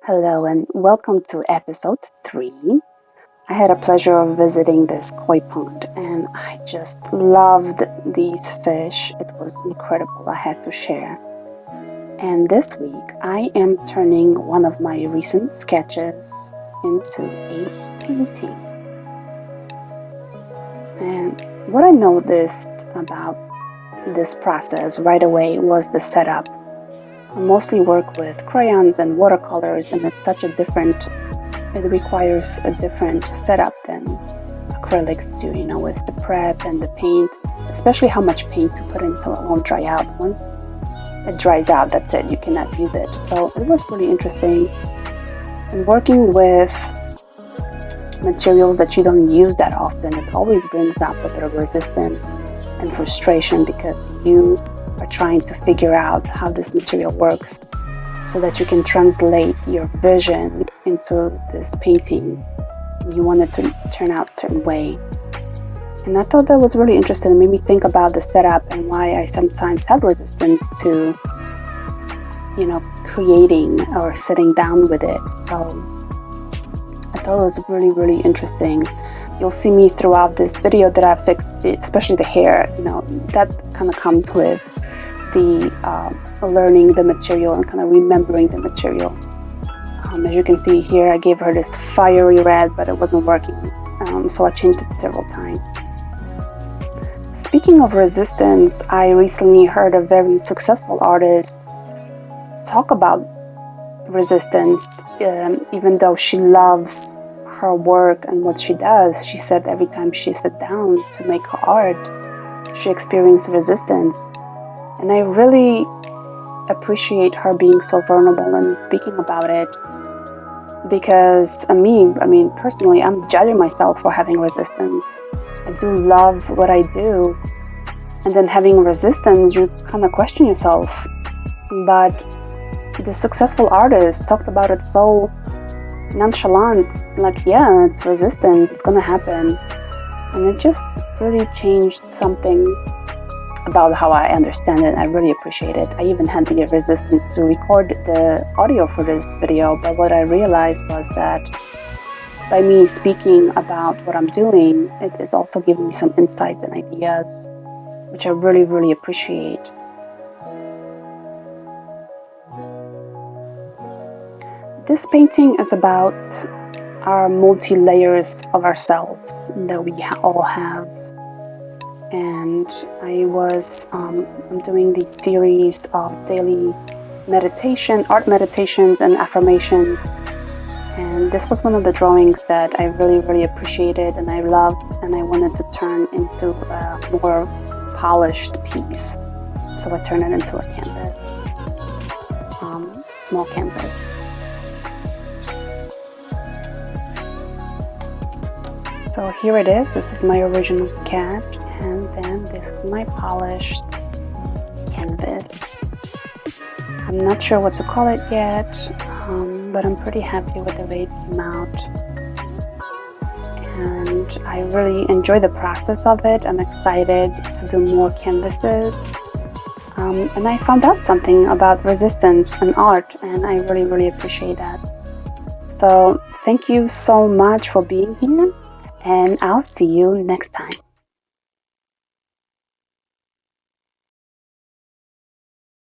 Hello and welcome to episode 3. I had a pleasure of visiting this koi pond and I just loved these fish. It was incredible. I had to share. And this week I am turning one of my recent sketches into a painting. And what I noticed about this process right away was the setup. I mostly work with crayons and watercolors, and it requires a different setup than acrylics do, with the prep and the paint, especially how much paint to put in so it won't dry out. Once it dries out, that's it, you cannot use it. So it was really interesting. And working with materials that you don't use that often, it always brings up a bit of resistance and frustration because you are trying to figure out how this material works so that you can translate your vision into this painting. You want it to turn out a certain way. And I thought that was really interesting. It made me think about the setup and why I sometimes have resistance to, creating or sitting down with it. So I thought it was really, really interesting. You'll see me throughout this video that I fixed, especially the hair, that kind of comes with the learning the material and kind of remembering the material. As you can see here, I gave her this fiery red, but it wasn't working, so I changed it several times. Speaking of resistance, I recently heard a very successful artist talk about resistance. Even though she loves her work and what she does, she said every time she sat down to make her art, she experienced resistance. And I really appreciate her being so vulnerable and speaking about it, because personally, I'm judging myself for having resistance. I do love what I do, and then having resistance, you kind of question yourself. But the successful artist talked about it so nonchalant, like, yeah, it's resistance, it's gonna happen. And it just really changed something about how I understand it. I really appreciate it. I even had the resistance to record the audio for this video, but what I realized was that by me speaking about what I'm doing, it is also giving me some insights and ideas, which I really, really appreciate. This painting is about our multi-layers of ourselves that we all have. And I'm doing these series of daily art meditations and affirmations. And this was one of the drawings that I really, really appreciated and I loved, and I wanted to turn into a more polished piece. So I turned it into a canvas, small canvas. So here it is. This is my original sketch. And then this is my polished canvas. I'm not sure what to call it yet, but I'm pretty happy with the way it came out. And I really enjoy the process of it. I'm excited to do more canvases. And I found out something about resistance and art, and I really, really appreciate that. So thank you so much for being here, and I'll see you next time.